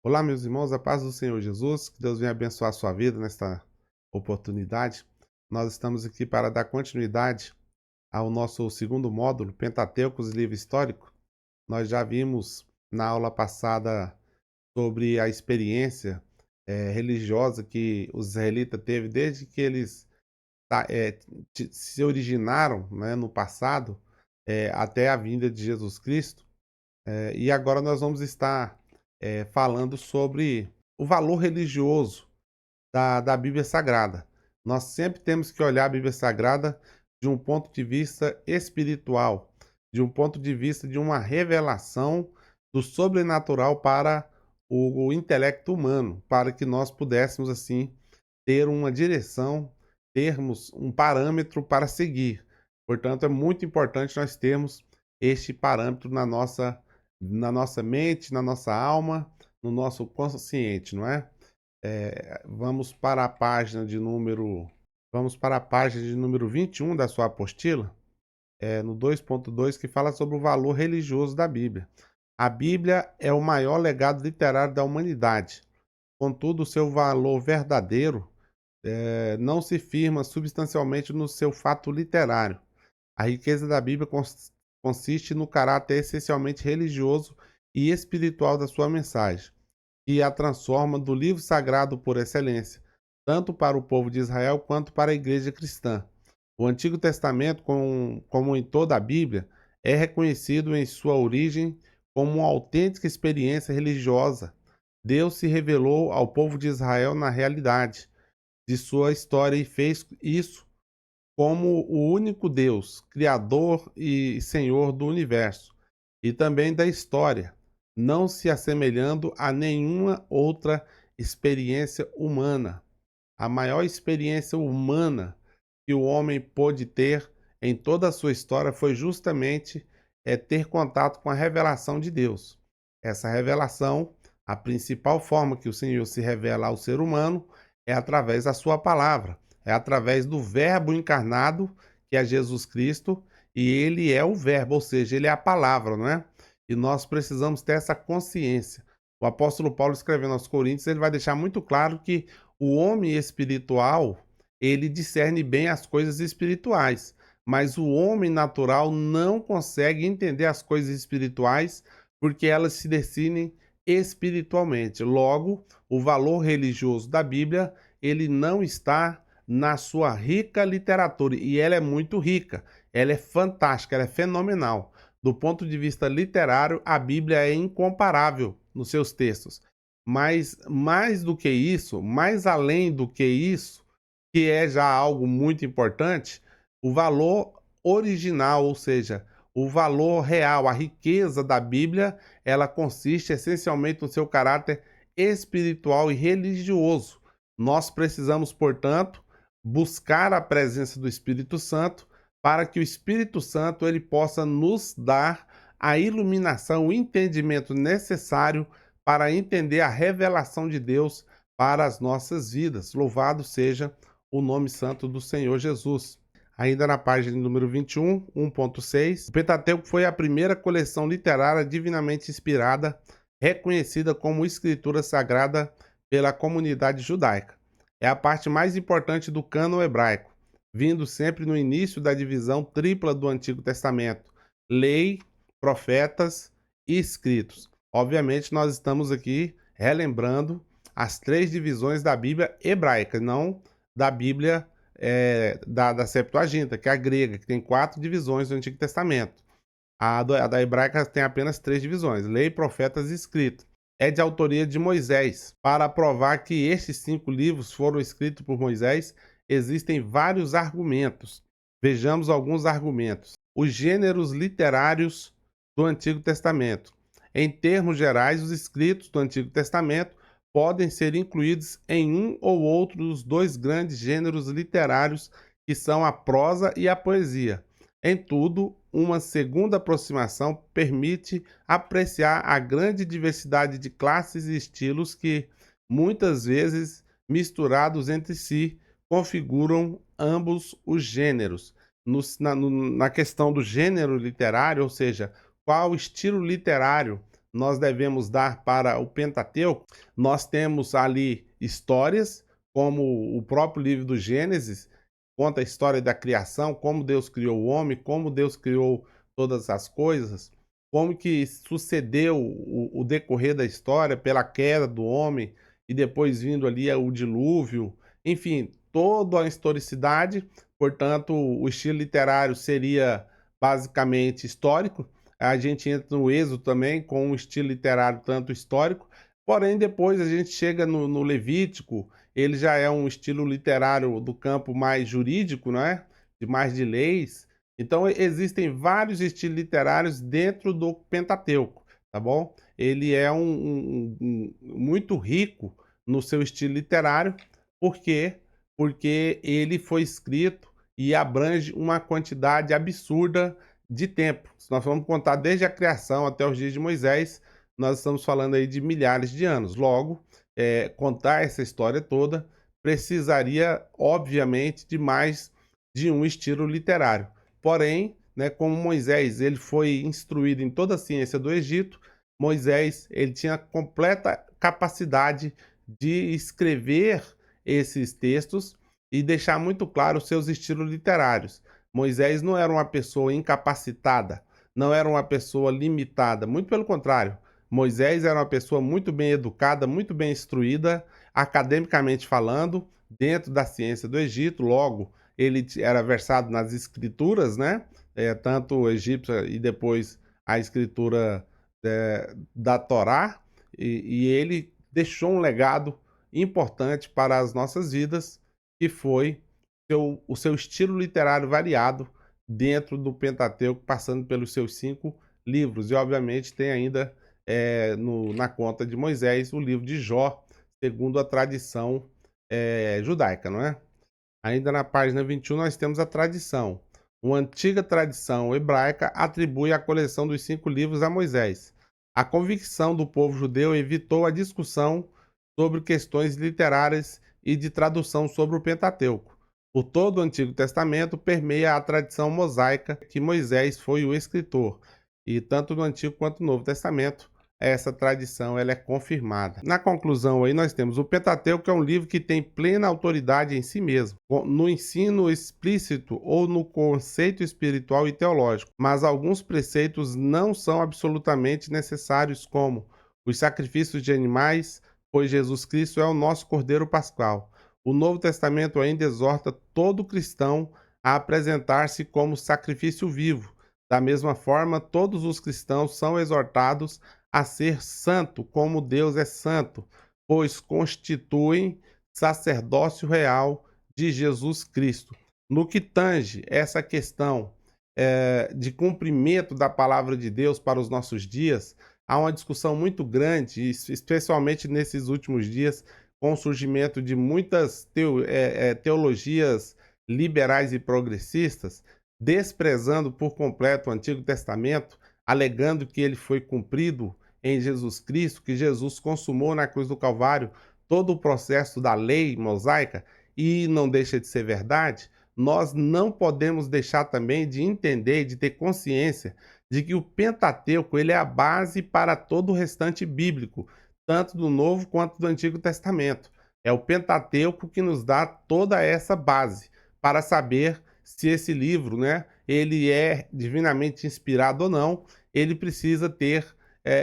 Olá, meus irmãos, a paz do Senhor Jesus, que Deus venha abençoar a sua vida nesta oportunidade. Nós estamos aqui para dar continuidade ao nosso segundo módulo, Pentateucos e Livro Histórico. Nós já vimos na aula passada sobre a experiência religiosa que os israelitas teve desde que eles se originaram, né, no passado, até a vinda de Jesus Cristo. E agora nós vamos estar falando sobre o valor religioso da Bíblia Sagrada. Nós sempre temos que olhar a Bíblia Sagrada de um ponto de vista espiritual, de um ponto de vista de uma revelação do sobrenatural para o intelecto humano, para que nós pudéssemos, assim, ter uma direção, termos um parâmetro para seguir. Portanto, é muito importante nós termos este parâmetro na nossa mente, na nossa alma, no nosso consciente, não é? Vamos para a página de número 21 da sua apostila, no 2.2, que fala sobre o valor religioso da Bíblia. A Bíblia é o maior legado literário da humanidade. Contudo, o seu valor verdadeiro não se firma substancialmente no seu fato literário. A riqueza da Bíblia consiste no caráter essencialmente religioso e espiritual da sua mensagem, que a transforma do livro sagrado por excelência, tanto para o povo de Israel quanto para a igreja cristã. O Antigo Testamento, como em toda a Bíblia, é reconhecido em sua origem como uma autêntica experiência religiosa. Deus se revelou ao povo de Israel na realidade de sua história e fez isso como o único Deus, Criador e Senhor do universo e também da história, não se assemelhando a nenhuma outra experiência humana. A maior experiência humana que o homem pôde ter em toda a sua história foi justamente ter contato com a revelação de Deus. Essa revelação, a principal forma que o Senhor se revela ao ser humano é através da sua palavra, é através do Verbo encarnado, que é Jesus Cristo, e ele é o Verbo, ou seja, ele é a palavra, não é? E nós precisamos ter essa consciência. O apóstolo Paulo, escrevendo aos Coríntios, ele vai deixar muito claro que o homem espiritual, ele discerne bem as coisas espirituais, mas o homem natural não consegue entender as coisas espirituais porque elas se definem espiritualmente. Logo, o valor religioso da Bíblia, ele não está na sua rica literatura, e ela é muito rica, ela é fantástica, ela é fenomenal. Do ponto de vista literário, a Bíblia é incomparável nos seus textos. Mas mais do que isso, mais além do que isso, que é já algo muito importante, o valor original, ou seja, o valor real, a riqueza da Bíblia, ela consiste essencialmente no seu caráter espiritual e religioso. Nós precisamos, portanto, buscar a presença do Espírito Santo para que o Espírito Santo ele possa nos dar a iluminação, o entendimento necessário para entender a revelação de Deus para as nossas vidas. Louvado seja o nome santo do Senhor Jesus. Ainda na página número 21, 1.6, o Pentateuco foi a primeira coleção literária divinamente inspirada, reconhecida como escritura sagrada pela comunidade judaica. É a parte mais importante do cânon hebraico, vindo sempre no início da divisão tripla do Antigo Testamento: lei, profetas e escritos. Obviamente, nós estamos aqui relembrando as três divisões da Bíblia hebraica, não da Bíblia da Septuaginta, que é a grega, que tem 4 divisões do Antigo Testamento. A da hebraica tem apenas 3 divisões: lei, profetas e escritos. É de autoria de Moisés. Para provar que estes 5 livros foram escritos por Moisés, existem vários argumentos. Vejamos alguns argumentos. Os gêneros literários do Antigo Testamento. Em termos gerais, os escritos do Antigo Testamento podem ser incluídos em um ou outro dos 2 grandes gêneros literários, que são a prosa e a poesia. Em tudo, uma segunda aproximação permite apreciar a grande diversidade de classes e estilos que, muitas vezes misturados entre si, configuram ambos os gêneros. Na questão do gênero literário, ou seja, qual estilo literário nós devemos dar para o Pentateuco, nós temos ali histórias, como o próprio livro do Gênesis, conta a história da criação, como Deus criou o homem, como Deus criou todas as coisas, como que sucedeu o decorrer da história pela queda do homem e depois vindo ali o dilúvio, enfim, toda a historicidade. Portanto, o estilo literário seria basicamente histórico. A gente entra no Êxodo também com um estilo literário tanto histórico, porém depois a gente chega no Levítico, ele já é um estilo literário do campo mais jurídico, né? De mais de leis. Então existem vários estilos literários dentro do Pentateuco, tá bom? Ele é muito rico no seu estilo literário, por quê? Porque ele foi escrito e abrange uma quantidade absurda de tempo. Se nós vamos contar desde a criação até os dias de Moisés, nós estamos falando aí de milhares de anos. Logo, contar essa história toda precisaria, obviamente, de mais de um estilo literário. Porém, né, como Moisés ele foi instruído em toda a ciência do Egito, Moisés ele tinha completa capacidade de escrever esses textos e deixar muito claro os seus estilos literários. Moisés não era uma pessoa incapacitada, não era uma pessoa limitada, muito pelo contrário. Moisés era uma pessoa muito bem educada, muito bem instruída, academicamente falando, dentro da ciência do Egito. Logo, ele era versado nas escrituras, né? Tanto egípcia e depois a escritura da Torá, e ele deixou um legado importante para as nossas vidas, que foi o seu estilo literário variado dentro do Pentateuco, passando pelos seus 5 livros. E, obviamente, tem ainda na conta de Moisés o livro de Jó, segundo a tradição judaica, não é? Ainda na página 21 nós temos a tradição. Uma antiga tradição hebraica atribui a coleção dos 5 livros a Moisés. A convicção do povo judeu evitou a discussão sobre questões literárias e de tradução sobre o Pentateuco. Por todo o Antigo Testamento permeia a tradição mosaica que Moisés foi o escritor, e tanto no Antigo quanto no Novo Testamento essa tradição ela é confirmada. Na conclusão aí nós temos o Pentateuco, que é um livro que tem plena autoridade em si mesmo, no ensino explícito ou no conceito espiritual e teológico, mas alguns preceitos não são absolutamente necessários, como os sacrifícios de animais, pois Jesus Cristo é o nosso Cordeiro Pascual. O Novo Testamento ainda exorta todo cristão a apresentar-se como sacrifício vivo. Da mesma forma, todos os cristãos são exortados a ser santo, como Deus é santo, pois constituem sacerdócio real de Jesus Cristo. No que tange essa questão de cumprimento da palavra de Deus para os nossos dias, há uma discussão muito grande, especialmente nesses últimos dias, com o surgimento de muitas teologias liberais e progressistas, desprezando por completo o Antigo Testamento, alegando que ele foi cumprido em Jesus Cristo, que Jesus consumou na cruz do Calvário todo o processo da lei mosaica, e não deixa de ser verdade. Nós não podemos deixar também de entender, de ter consciência de que o Pentateuco ele é a base para todo o restante bíblico, tanto do Novo quanto do Antigo Testamento. É o Pentateuco que nos dá toda essa base para saber se esse livro, né, ele é divinamente inspirado ou não. Ele precisa ter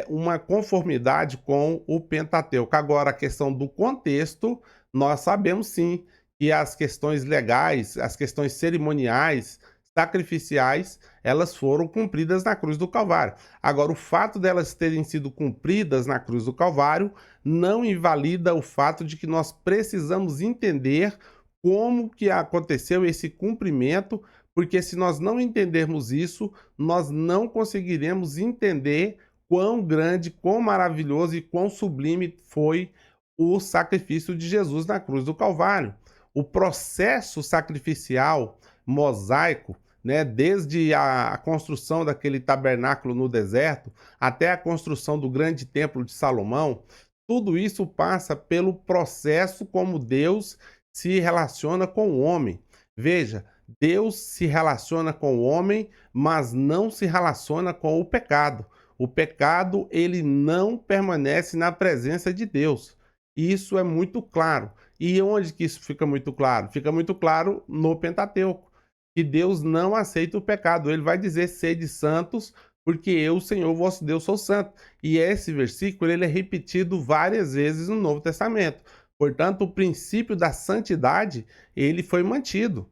uma conformidade com o Pentateuco. Agora, a questão do contexto, nós sabemos sim que as questões legais, as questões cerimoniais, sacrificiais, elas foram cumpridas na cruz do Calvário. Agora, o fato delas terem sido cumpridas na cruz do Calvário não invalida o fato de que nós precisamos entender como que aconteceu esse cumprimento, porque se nós não entendermos isso, nós não conseguiremos entender quão grande, quão maravilhoso e quão sublime foi o sacrifício de Jesus na cruz do Calvário. O processo sacrificial mosaico, né, desde a construção daquele tabernáculo no deserto até a construção do grande templo de Salomão, tudo isso passa pelo processo como Deus se relaciona com o homem. Veja, Deus se relaciona com o homem, mas não se relaciona com o pecado. O pecado, ele não permanece na presença de Deus. E isso é muito claro. E onde que isso fica muito claro? Fica muito claro no Pentateuco, que Deus não aceita o pecado. Ele vai dizer: sede santos, porque eu, Senhor vosso Deus, sou santo. E esse versículo ele é repetido várias vezes no Novo Testamento. Portanto, o princípio da santidade, ele foi mantido.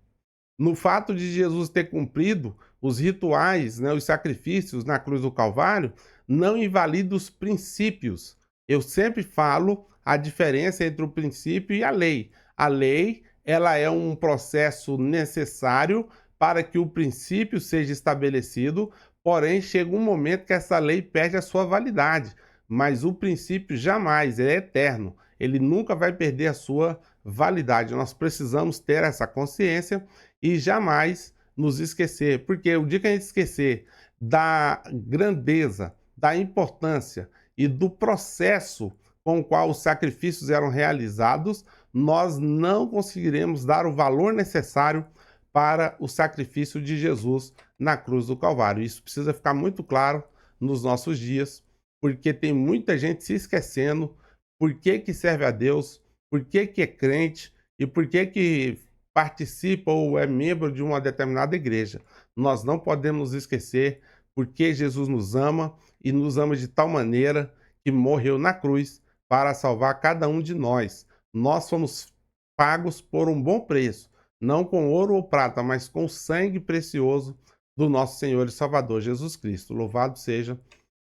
No fato de Jesus ter cumprido os rituais, né, os sacrifícios na cruz do Calvário, não invalida os princípios. Eu sempre falo a diferença entre o princípio e a lei. A lei, ela é um processo necessário para que o princípio seja estabelecido, porém chega um momento que essa lei perde a sua validade. Mas o princípio jamais, é eterno. Ele nunca vai perder a sua validade. Nós precisamos ter essa consciência e jamais nos esquecer, porque o dia que a gente esquecer da grandeza, da importância e do processo com o qual os sacrifícios eram realizados, nós não conseguiremos dar o valor necessário para o sacrifício de Jesus na cruz do Calvário. Isso precisa ficar muito claro nos nossos dias, porque tem muita gente se esquecendo por que que serve a Deus, por que que é crente e por que que participa ou é membro de uma determinada igreja. Nós não podemos esquecer porque Jesus nos ama e nos ama de tal maneira que morreu na cruz para salvar cada um de nós. Nós somos pagos por um bom preço, não com ouro ou prata, mas com o sangue precioso do nosso Senhor e Salvador Jesus Cristo. Louvado seja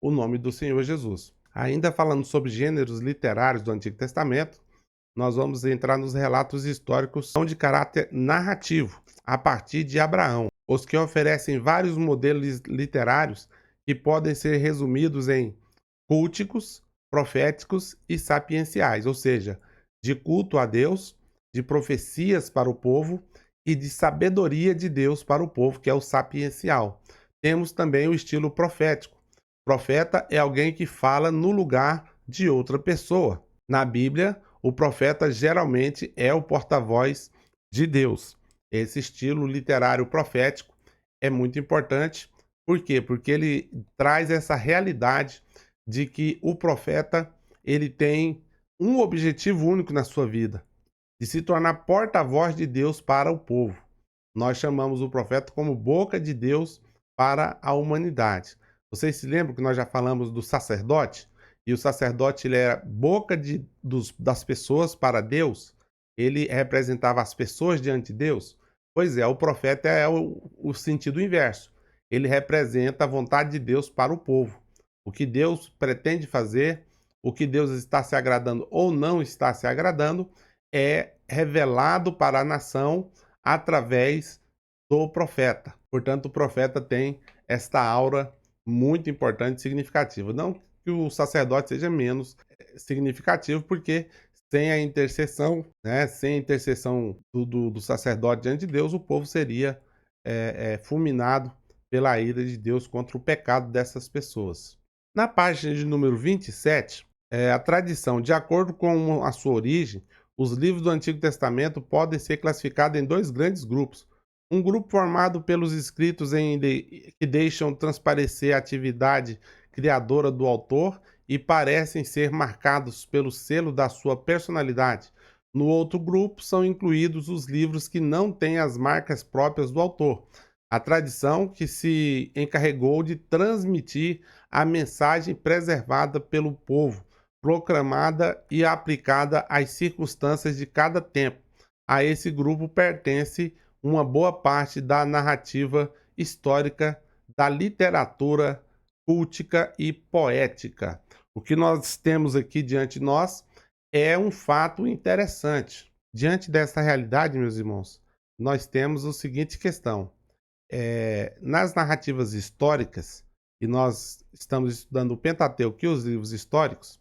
o nome do Senhor Jesus. Ainda falando sobre gêneros literários do Antigo Testamento, nós vamos entrar nos relatos históricos são de caráter narrativo, a partir de Abraão, os que oferecem vários modelos literários que podem ser resumidos em culticos, proféticos e sapienciais, ou seja, de culto a Deus, de profecias para o povo e de sabedoria de Deus para o povo, que é o sapiencial. Temos também o estilo profético. Profeta é alguém que fala no lugar de outra pessoa. Na Bíblia, o profeta geralmente é o porta-voz de Deus. Esse estilo literário profético é muito importante. Por quê? Porque ele traz essa realidade de que o profeta ele tem um objetivo único na sua vida, de se tornar porta-voz de Deus para o povo. Nós chamamos o profeta como boca de Deus para a humanidade. Vocês se lembram que nós já falamos do sacerdote? E o sacerdote ele era boca das pessoas para Deus? Ele representava as pessoas diante de Deus? Pois é, o profeta é o sentido inverso. Ele representa a vontade de Deus para o povo. O que Deus pretende fazer, o que Deus está se agradando ou não está se agradando, é revelado para a nação através do profeta. Portanto, o profeta tem esta aura muito importante e significativa. Não que o sacerdote seja menos significativo, porque sem a intercessão, né, sem a intercessão do sacerdote diante de Deus, o povo seria fulminado pela ira de Deus contra o pecado dessas pessoas. Na página de número 27, a tradição, de acordo com a sua origem, os livros do Antigo Testamento podem ser classificados em dois grandes grupos. Um grupo formado pelos escritos que deixam transparecer a atividade criadora do autor e parecem ser marcados pelo selo da sua personalidade. No outro grupo são incluídos os livros que não têm as marcas próprias do autor. A tradição que se encarregou de transmitir a mensagem preservada pelo povo, proclamada e aplicada às circunstâncias de cada tempo. A esse grupo pertence uma boa parte da narrativa histórica, da literatura cultica e poética. O que nós temos aqui diante de nós é um fato interessante. Diante dessa realidade, meus irmãos, nós temos a seguinte questão. Nas narrativas históricas, e nós estamos estudando o Pentateuco e os livros históricos,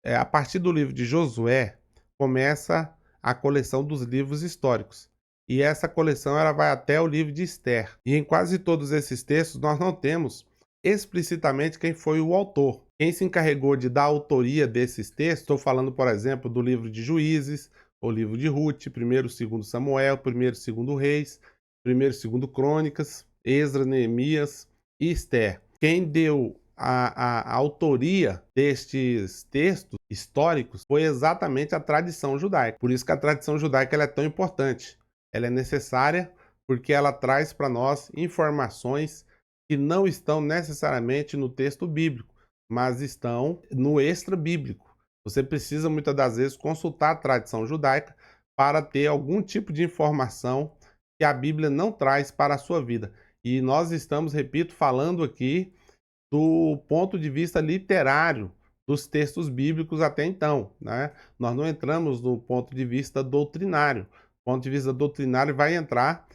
a partir do livro de Josué, começa a coleção dos livros históricos. E essa coleção ela vai até o livro de Esther. E em quase todos esses textos nós não temos explicitamente quem foi o autor. Quem se encarregou de dar a autoria desses textos, estou falando, por exemplo, do livro de Juízes, o livro de Ruth, 1º e 2º Samuel, 1º e 2º Reis, 1º e 2º Crônicas, Esdras, Neemias e Esther. Quem deu a autoria destes textos históricos foi exatamente a tradição judaica. Por isso que a tradição judaica ela é tão importante. Ela é necessária porque ela traz para nós informações que não estão necessariamente no texto bíblico, mas estão no extra bíblico. Você precisa muitas das vezes consultar a tradição judaica para ter algum tipo de informação que a Bíblia não traz para a sua vida. E nós estamos, repito, falando aqui do ponto de vista literário dos textos bíblicos até então, né? Nós não entramos no ponto de vista doutrinário. O ponto de vista doutrinário vai entrar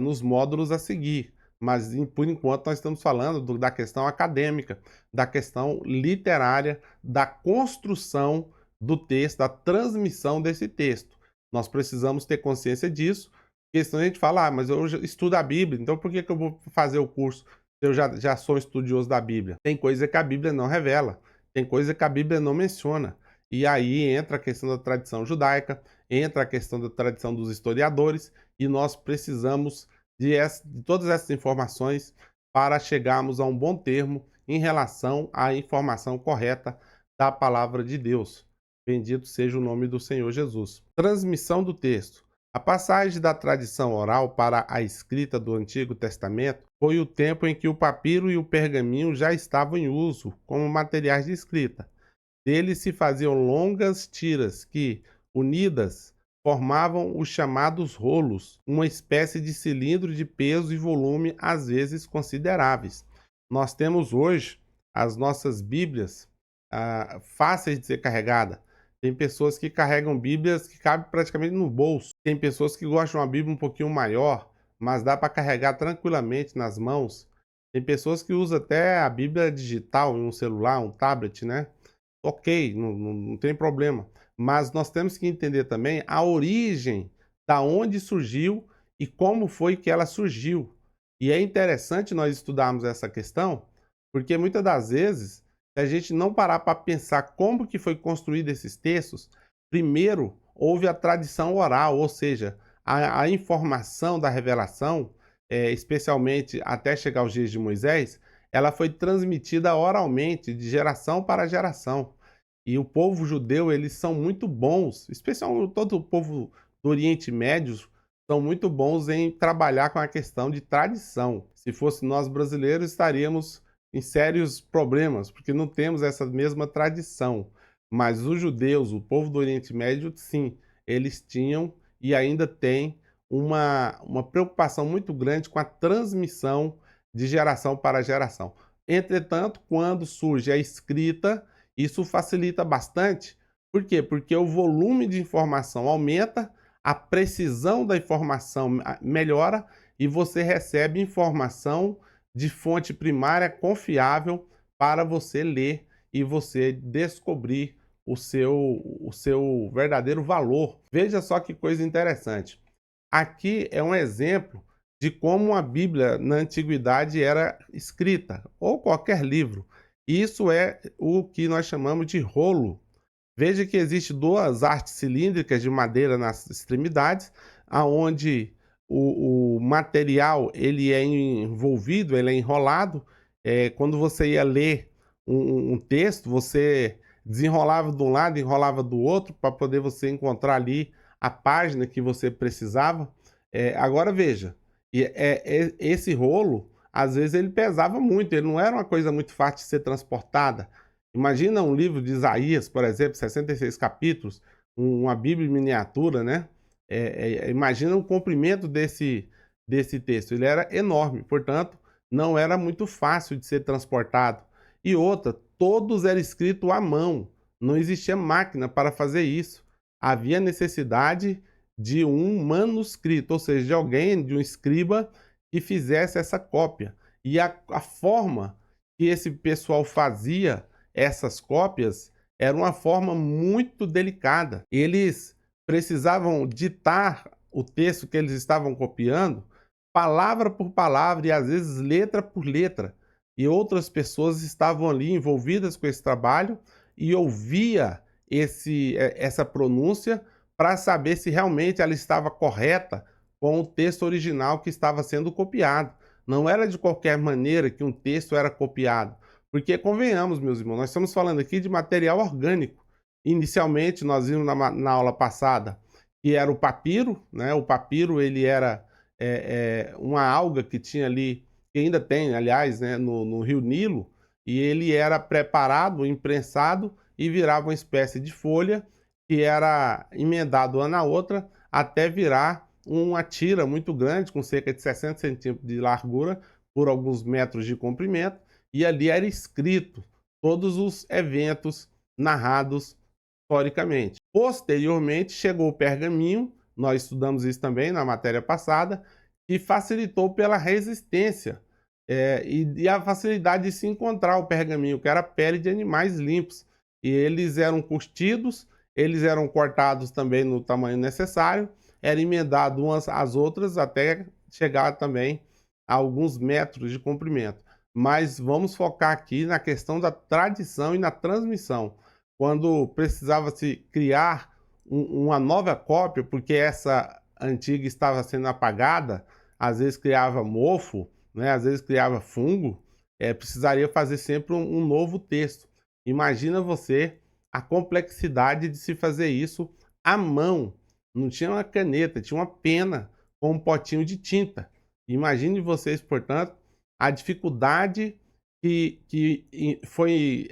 nos módulos a seguir, mas por enquanto nós estamos falando da questão acadêmica, da questão literária, da construção do texto, da transmissão desse texto. Nós precisamos ter consciência disso, porque senão a gente fala, mas eu estudo a Bíblia, então por que eu vou fazer o curso? Eu já sou estudioso da Bíblia. Tem coisa que a Bíblia não revela, tem coisa que a Bíblia não menciona. E aí entra a questão da tradição judaica, entra a questão da tradição dos historiadores, e nós precisamos de todas essas informações para chegarmos a um bom termo em relação à informação correta da palavra de Deus. Bendito seja o nome do Senhor Jesus. Transmissão do texto. A passagem da tradição oral para a escrita do Antigo Testamento foi o tempo em que o papiro e o pergaminho já estavam em uso como materiais de escrita. Deles se faziam longas tiras que, unidas, formavam os chamados rolos, uma espécie de cilindro de peso e volume às vezes consideráveis. Nós temos hoje as nossas Bíblias fáceis de ser carregadas. Tem pessoas que carregam Bíblias que cabem praticamente no bolso. Tem pessoas que gostam de uma Bíblia um pouquinho maior, mas dá para carregar tranquilamente nas mãos. Tem pessoas que usam até a Bíblia digital em um celular, um tablet, né? Ok, não tem problema. Mas nós temos que entender também a origem, da onde surgiu e como foi que ela surgiu. E é interessante nós estudarmos essa questão, porque muitas das vezes, se a gente não parar para pensar como que foi construído esses textos, primeiro houve a tradição oral, ou seja, a informação da revelação, especialmente até chegar aos dias de Moisés, ela foi transmitida oralmente, de geração para geração. E o povo judeu, eles são muito bons, especialmente todo o povo do Oriente Médio, são muito bons em trabalhar com a questão de tradição. Se fosse nós brasileiros, estaríamos em sérios problemas, porque não temos essa mesma tradição. Mas os judeus, o povo do Oriente Médio, sim, eles tinham e ainda têm uma preocupação muito grande com a transmissão de geração para geração. Entretanto, quando surge a escrita, isso facilita bastante. Por quê? Porque o volume de informação aumenta, a precisão da informação melhora e você recebe informação de fonte primária confiável para você ler e você descobrir o seu verdadeiro valor. Veja só que coisa interessante. Aqui é um exemplo de como a Bíblia na antiguidade era escrita, ou qualquer livro. Isso é o que nós chamamos de rolo. Veja que existe duas artes cilíndricas de madeira nas extremidades, aonde o material ele é envolvido, ele é enrolado. Quando você ia ler um texto, você desenrolava de um lado, enrolava do outro, para poder você encontrar ali a página que você precisava. Agora veja, esse rolo, às vezes ele pesava muito, ele não era uma coisa muito fácil de ser transportada. Imagina um livro de Isaías, por exemplo, 66 capítulos, uma Bíblia em miniatura, né? Imagina o comprimento desse texto. Ele era enorme, portanto, não era muito fácil de ser transportado. E outra, todos eram escritos à mão. Não existia máquina para fazer isso. Havia necessidade de um manuscrito, ou seja, de alguém, de um escriba, que fizesse essa cópia. E a forma que esse pessoal fazia essas cópias era uma forma muito delicada. Eles precisavam ditar o texto que eles estavam copiando, palavra por palavra e às vezes letra por letra. E outras pessoas estavam ali envolvidas com esse trabalho e ouvia essa pronúncia para saber se realmente ela estava correta com o texto original que estava sendo copiado. Não era de qualquer maneira que um texto era copiado, Porque convenhamos, meus irmãos, nós estamos falando aqui de material orgânico. Inicialmente, nós vimos na aula passada que era o papiro, né? O papiro ele era uma alga que tinha ali, que ainda tem, aliás, né, no Rio Nilo, e ele era preparado, imprensado e virava uma espécie de folha que era emendado uma na outra até virar uma tira muito grande, com cerca de 60 centímetros de largura por alguns metros de comprimento, e ali era escrito todos os eventos narrados historicamente. Posteriormente chegou o pergaminho, nós estudamos isso também na matéria passada, e facilitou pela resistência e a facilidade de se encontrar o pergaminho, que era pele de animais limpos. E eles eram curtidos, eles eram cortados também no tamanho necessário, era emendado umas às outras até chegar também a alguns metros de comprimento. Mas vamos focar aqui na questão da tradição e na transmissão. Quando precisava se criar uma nova cópia, porque essa antiga estava sendo apagada, às vezes criava mofo, né? Às vezes criava fungo, precisaria fazer sempre um novo texto. Imagina você a complexidade de se fazer isso à mão. Não tinha uma caneta, tinha uma pena com um potinho de tinta. Imagine vocês, portanto, a dificuldade que foi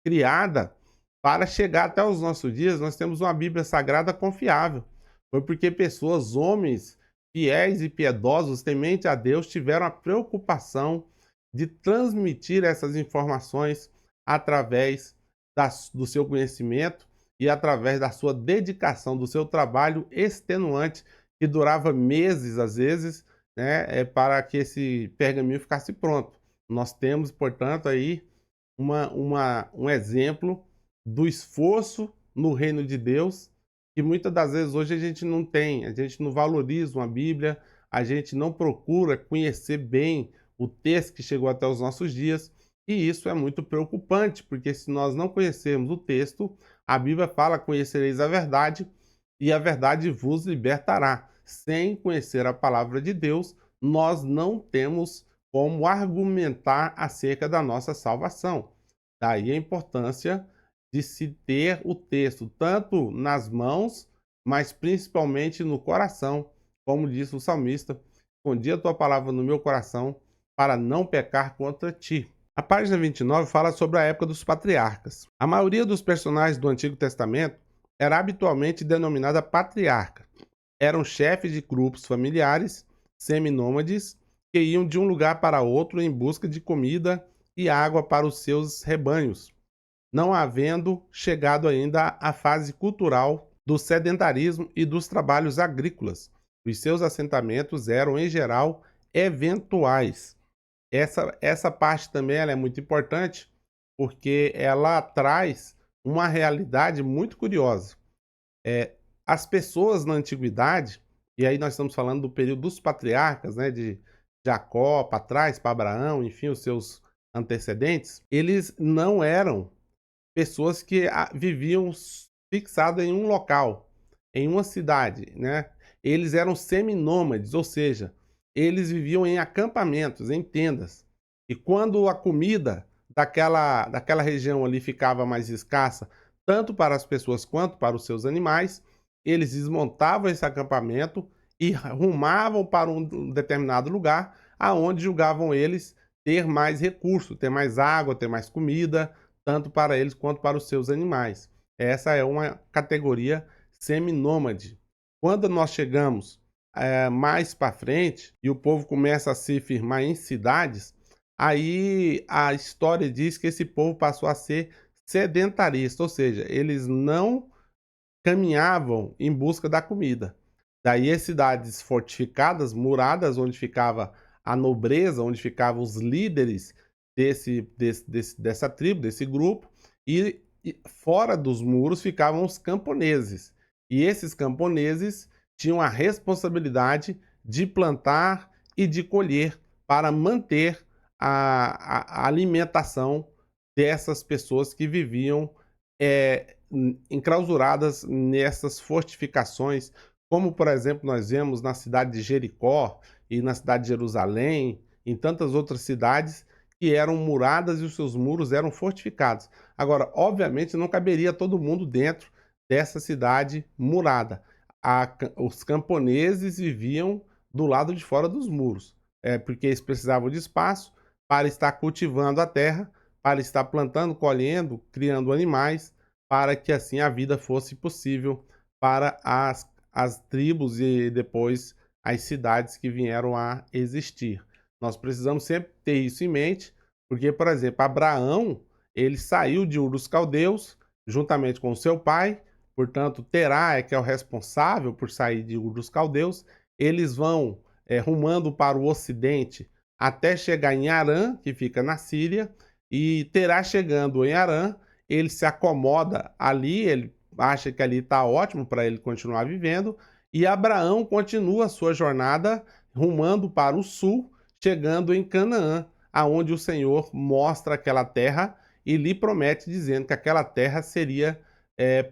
criada para chegar até os nossos dias. Nós temos uma Bíblia Sagrada confiável. Foi porque pessoas, homens fiéis e piedosos, temente a Deus, tiveram a preocupação de transmitir essas informações através do seu conhecimento e através da sua dedicação, do seu trabalho extenuante, que durava meses, às vezes, né, para que esse pergaminho ficasse pronto. Nós temos, portanto, aí um exemplo do esforço no reino de Deus, que muitas das vezes hoje a gente não tem, a gente não valoriza uma Bíblia, a gente não procura conhecer bem o texto que chegou até os nossos dias, e isso é muito preocupante, porque se nós não conhecermos o texto, a Bíblia fala: conhecereis a verdade, e a verdade vos libertará. Sem conhecer a palavra de Deus, nós não temos como argumentar acerca da nossa salvação. Daí a importância de se ter o texto tanto nas mãos, mas principalmente no coração, como disse o salmista: escondi a tua palavra no meu coração para não pecar contra ti. A página 29 fala sobre a época dos patriarcas. A maioria dos personagens do Antigo Testamento era habitualmente denominada patriarca. Eram chefes de grupos familiares, seminômades, que iam de um lugar para outro em busca de comida e água para os seus rebanhos, não havendo chegado ainda à fase cultural do sedentarismo e dos trabalhos agrícolas. Os seus assentamentos eram, em geral, eventuais. Essa parte também ela é muito importante, porque ela traz uma realidade muito curiosa. As pessoas na antiguidade, e aí nós estamos falando do período dos patriarcas, né, de Jacó para trás, para Abraão, enfim, os seus antecedentes, eles não eram pessoas que viviam fixadas em um local, em uma cidade, né? Eles eram seminômades, ou seja, eles viviam em acampamentos, em tendas. E quando a comida daquela região ali ficava mais escassa, tanto para as pessoas quanto para os seus animais, eles desmontavam esse acampamento e rumavam para um determinado lugar, aonde julgavam eles ter mais recursos, ter mais água, ter mais comida, tanto para eles quanto para os seus animais. Essa é uma categoria seminômade. Quando nós chegamos mais para frente e o povo começa a se firmar em cidades, aí a história diz que esse povo passou a ser sedentarista, ou seja, eles não caminhavam em busca da comida. Daí as cidades fortificadas, muradas, onde ficava a nobreza, onde ficavam os líderes dessa tribo, desse grupo, e fora dos muros ficavam os camponeses. E esses camponeses tinham a responsabilidade de plantar e de colher para manter a alimentação dessas pessoas que viviam enclausuradas nessas fortificações, como por exemplo nós vemos na cidade de Jericó e na cidade de Jerusalém, em tantas outras cidades que eram muradas e os seus muros eram fortificados. Agora, obviamente, não caberia todo mundo dentro dessa cidade murada. Os camponeses viviam do lado de fora dos muros, porque eles precisavam de espaço para estar cultivando a terra, para estar plantando, colhendo, criando animais, para que assim a vida fosse possível para as tribos e depois as cidades que vieram a existir. Nós precisamos sempre ter isso em mente, porque, por exemplo, Abraão, ele saiu de Ur dos Caldeus, juntamente com seu pai, portanto, Terá é que é o responsável por sair de Ur dos Caldeus, eles vão rumando para o ocidente até chegar em Harã, que fica na Síria, e Terá chegando em Harã, ele se acomoda ali, ele acha que ali está ótimo para ele continuar vivendo, e Abraão continua a sua jornada rumando para o sul, chegando em Canaã, aonde o Senhor mostra aquela terra e lhe promete, dizendo que aquela terra seria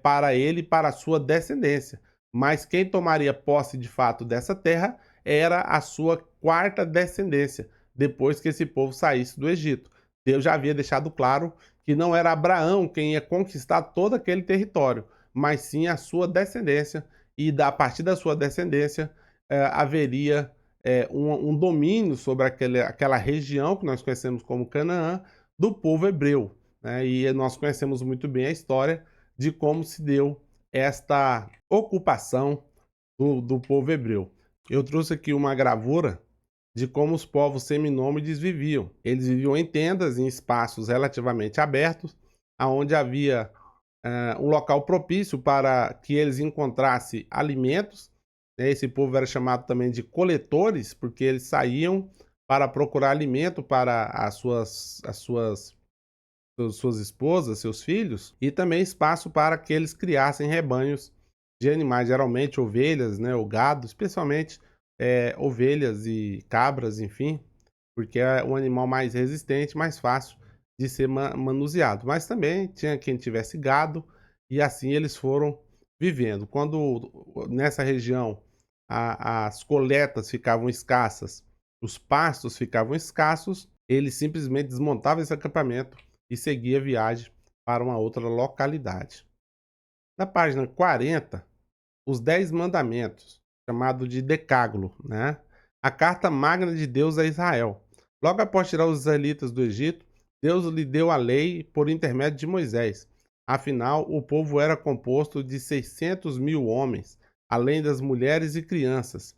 para ele e para a sua descendência. Mas quem tomaria posse de fato dessa terra era a sua quarta descendência, depois que esse povo saísse do Egito. Deus já havia deixado claro que não era Abraão quem ia conquistar todo aquele território, mas sim a sua descendência, e a partir da sua descendência haveria um domínio sobre aquela região que nós conhecemos como Canaã, do povo hebreu. Né? E nós conhecemos muito bem a história de como se deu esta ocupação do povo hebreu. Eu trouxe aqui uma gravura de como os povos seminômades viviam. Eles viviam em tendas, em espaços relativamente abertos, onde havia um local propício para que eles encontrassem alimentos. Esse povo era chamado também de coletores, porque eles saíam para procurar alimento para as suas esposas, seus filhos, e também espaço para que eles criassem rebanhos de animais, geralmente ovelhas, né, ou gado, especialmente ovelhas e cabras, enfim, porque é um animal mais resistente, mais fácil de ser manuseado. Mas também tinha quem tivesse gado, e assim eles foram vivendo. Quando nessa região as coletas ficavam escassas, os pastos ficavam escassos, eles simplesmente desmontavam esse acampamento e seguia a viagem para uma outra localidade. Na página 40, os 10 mandamentos, chamado de Decálogo, né? A carta magna de Deus a Israel. Logo após tirar os israelitas do Egito, Deus lhe deu a lei por intermédio de Moisés. Afinal, o povo era composto de 600.000 homens, além das mulheres e crianças.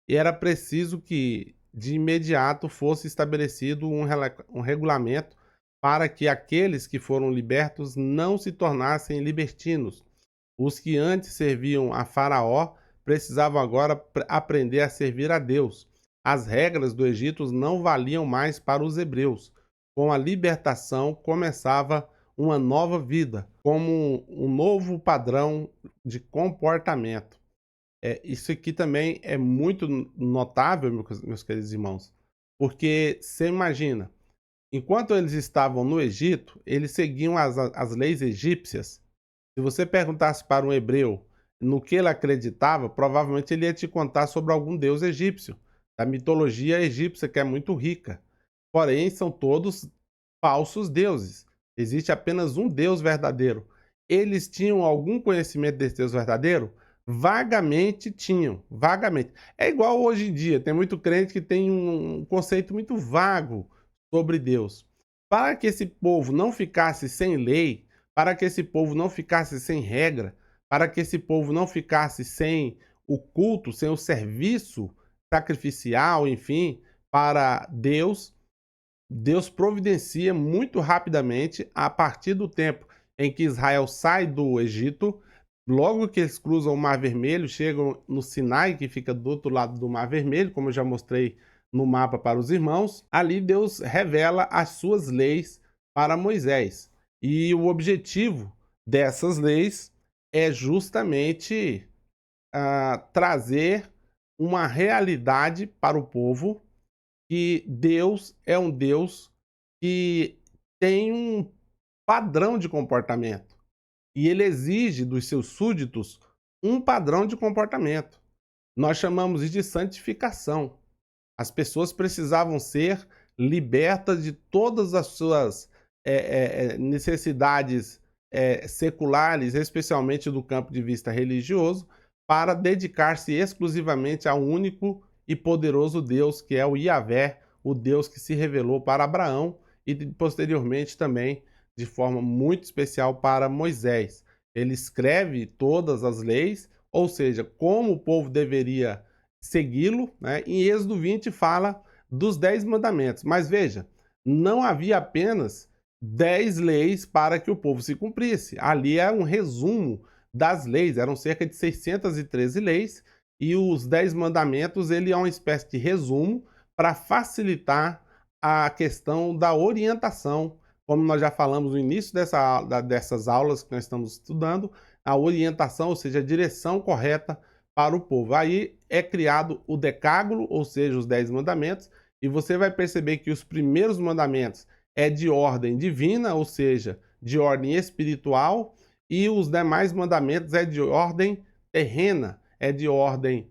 E era preciso que, de imediato, fosse estabelecido um regulamento para que aqueles que foram libertos não se tornassem libertinos. Os que antes serviam a Faraó precisavam agora aprender a servir a Deus. As regras do Egito não valiam mais para os hebreus. Com a libertação começava uma nova vida, como um novo padrão de comportamento. Isso aqui também é muito notável, meus queridos irmãos, porque você imagina, enquanto eles estavam no Egito, eles seguiam as leis egípcias. Se você perguntasse para um hebreu no que ele acreditava, provavelmente ele ia te contar sobre algum deus egípcio, da mitologia egípcia, que é muito rica. Porém, são todos falsos deuses. Existe apenas um Deus verdadeiro. Eles tinham algum conhecimento desse Deus verdadeiro? Vagamente tinham, vagamente. É igual hoje em dia, tem muito crente que tem um conceito muito vago sobre Deus. Para que esse povo não ficasse sem lei, para que esse povo não ficasse sem regra, para que esse povo não ficasse sem o culto, sem o serviço sacrificial, enfim, para Deus, Deus providencia muito rapidamente, a partir do tempo em que Israel sai do Egito, logo que eles cruzam o Mar Vermelho, chegam no Sinai, que fica do outro lado do Mar Vermelho, como eu já mostrei no mapa para os irmãos, ali Deus revela as suas leis para Moisés. E o objetivo dessas leis é justamente trazer uma realidade para o povo, que Deus é um Deus que tem um padrão de comportamento. E ele exige dos seus súditos um padrão de comportamento. Nós chamamos isso de santificação. As pessoas precisavam ser liberta de todas as suas necessidades seculares, especialmente do campo de vista religioso, para dedicar-se exclusivamente ao único e poderoso Deus, que é o Yahvé, o Deus que se revelou para Abraão e posteriormente também de forma muito especial para Moisés. Ele escreve todas as leis, ou seja, como o povo deveria segui-lo, né? Em Êxodo 20 fala dos 10 mandamentos. Mas veja, não havia apenas 10 leis para que o povo se cumprisse. Ali é um resumo das leis, eram cerca de 613 leis, e os 10 mandamentos ele é uma espécie de resumo para facilitar a questão da orientação, como nós já falamos no início dessas aulas que nós estamos estudando, a orientação, ou seja, a direção correta para o povo. Aí é criado o decágulo, ou seja, os 10 mandamentos, e você vai perceber que os primeiros mandamentos é de ordem divina, ou seja, de ordem espiritual, e os demais mandamentos é de ordem terrena, é de ordem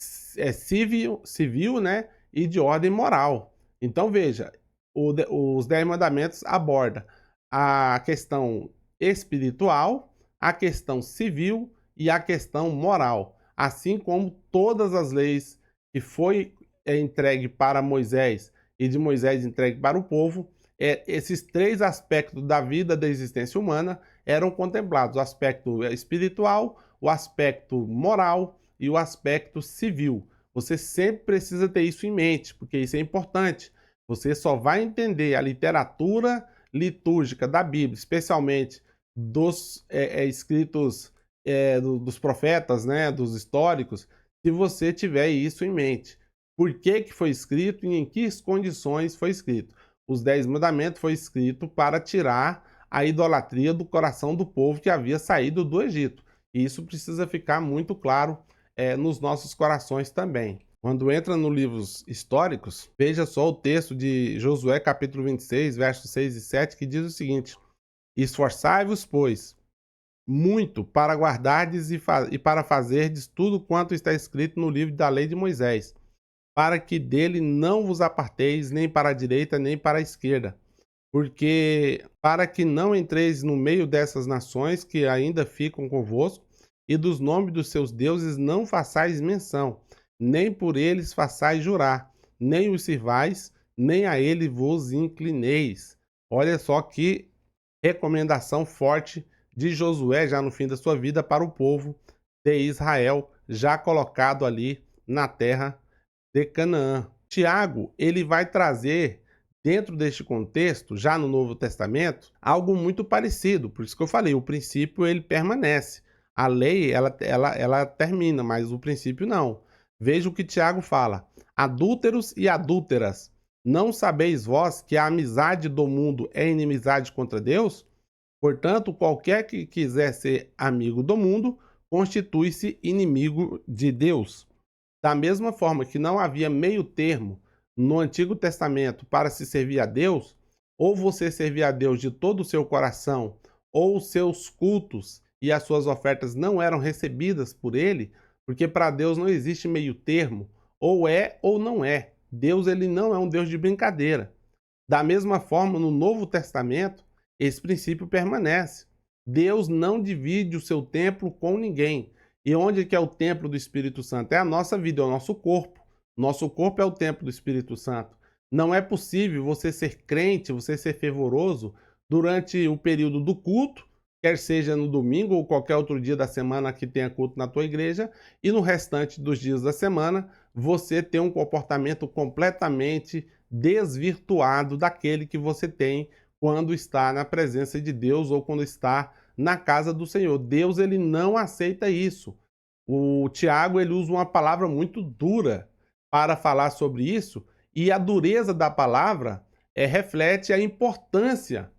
civil, né? E de ordem moral. Então veja, os 10 mandamentos abordam a questão espiritual, a questão civil e a questão moral, assim como todas as leis que foi entregue para Moisés e de Moisés entregue para o povo, esses 3 aspectos da vida da existência humana eram contemplados: o aspecto espiritual, o aspecto moral e o aspecto civil. Você sempre precisa ter isso em mente, porque isso é importante. Você só vai entender a literatura litúrgica da Bíblia, especialmente dos escritos dos profetas, né, dos históricos, se você tiver isso em mente. Por que que foi escrito e em que condições foi escrito? Os 10 mandamentos foi escrito para tirar a idolatria do coração do povo que havia saído do Egito. E isso precisa ficar muito claro nos nossos corações também. Quando entra nos livros históricos, veja só o texto de Josué capítulo 26, versos 6 e 7, que diz o seguinte: esforçai-vos, pois, muito para guardardes e para fazerdes tudo quanto está escrito no livro da lei de Moisés, para que dele não vos aparteis nem para a direita nem para a esquerda, porque para que não entreis no meio dessas nações que ainda ficam convosco, e dos nomes dos seus deuses não façais menção, nem por eles façais jurar, nem os sirvais, nem a ele vos inclineis. Olha só que recomendação forte de Josué já no fim da sua vida para o povo de Israel, já colocado ali na terra de Canaã. Tiago, ele vai trazer dentro deste contexto, já no Novo Testamento, algo muito parecido. Por isso que eu falei, o princípio ele permanece. A lei, ela termina, mas o princípio não. Veja o que Tiago fala: adúlteros e adúlteras, não sabeis vós que a amizade do mundo é inimizade contra Deus? Portanto, qualquer que quiser ser amigo do mundo, constitui-se inimigo de Deus. Da mesma forma que não havia meio termo no Antigo Testamento para se servir a Deus, ou você servia a Deus de todo o seu coração, ou os seus cultos e as suas ofertas não eram recebidas por ele, porque para Deus não existe meio termo, ou é ou não é. Deus ele não é um Deus de brincadeira. Da mesma forma, no Novo Testamento, esse princípio permanece. Deus não divide o seu templo com ninguém. E onde que é o templo do Espírito Santo? É a nossa vida, é o nosso corpo. Nosso corpo é o templo do Espírito Santo. Não é possível você ser crente, você ser fervoroso durante o período do culto, quer seja no domingo ou qualquer outro dia da semana que tenha culto na tua igreja, e no restante dos dias da semana você ter um comportamento completamente desvirtuado daquele que você tem quando está na presença de Deus ou quando está na casa do Senhor. Deus ele não aceita isso. O Tiago ele usa uma palavra muito dura para falar sobre isso, e a dureza da palavra reflete a importância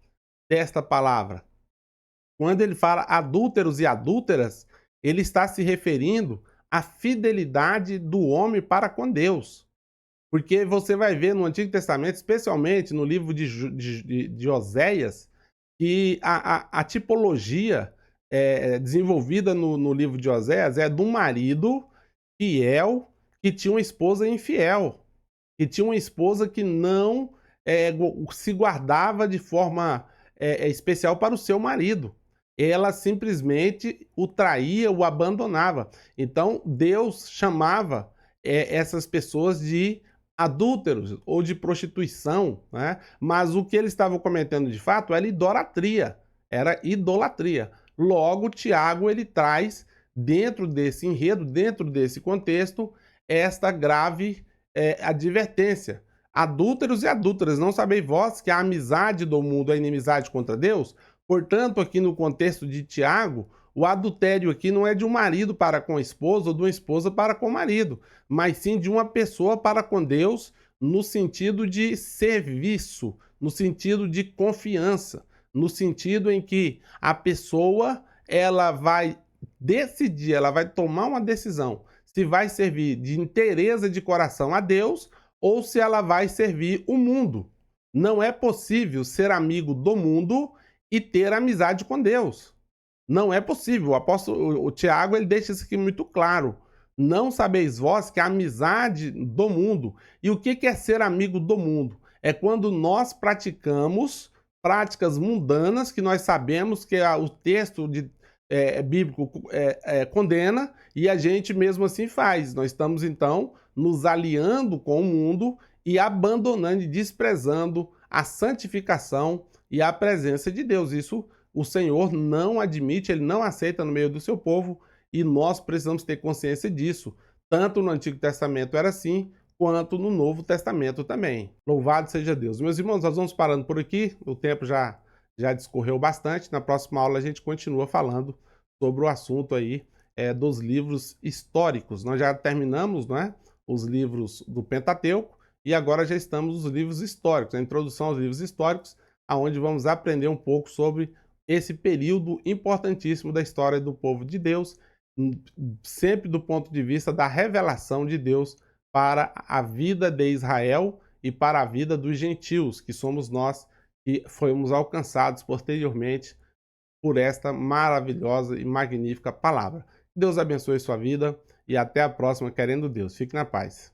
desta palavra. Quando ele fala adúlteros e adúlteras, ele está se referindo à fidelidade do homem para com Deus. Porque você vai ver no Antigo Testamento, especialmente no livro de Oséias, que a tipologia desenvolvida no livro de Oséias é de um marido fiel que tinha uma esposa infiel, que tinha uma esposa que não se guardava de forma especial para o seu marido. Ela simplesmente o traía, o abandonava. Então Deus chamava essas pessoas de adúlteros ou de prostituição, né? Mas o que eles estavam cometendo de fato era idolatria. Era idolatria. Logo, Tiago ele traz dentro desse enredo, dentro desse contexto, esta grave advertência. Adúlteros e adúlteras, não sabeis vós que a amizade do mundo é inimizade contra Deus? Portanto, aqui no contexto de Tiago, o adultério aqui não é de um marido para com a esposa ou de uma esposa para com o marido, mas sim de uma pessoa para com Deus no sentido de serviço, no sentido de confiança, no sentido em que a pessoa ela vai decidir, ela vai tomar uma decisão se vai servir de inteireza de coração a Deus ou se ela vai servir o mundo. Não é possível ser amigo do mundo e ter amizade com Deus. Não é possível. O apóstolo o Tiago ele deixa isso aqui muito claro. Não sabeis vós que a amizade do mundo. E o que é ser amigo do mundo? É quando nós praticamos práticas mundanas que nós sabemos que o texto bíblico condena e a gente mesmo assim faz. Nós estamos então nos aliando com o mundo e abandonando e desprezando a santificação e a presença de Deus. Isso o Senhor não admite, ele não aceita no meio do seu povo e nós precisamos ter consciência disso. Tanto no Antigo Testamento era assim, quanto no Novo Testamento também. Louvado seja Deus. Meus irmãos, nós vamos parando por aqui, o tempo já discorreu bastante. Na próxima aula a gente continua falando sobre o assunto aí dos livros históricos. Nós já terminamos, não é, os livros do Pentateuco e agora já estamos nos livros históricos, a introdução aos livros históricos, aonde vamos aprender um pouco sobre esse período importantíssimo da história do povo de Deus, sempre do ponto de vista da revelação de Deus para a vida de Israel e para a vida dos gentios, que somos nós que fomos alcançados posteriormente por esta maravilhosa e magnífica palavra. Deus abençoe sua vida e até a próxima, querendo Deus. Fique na paz.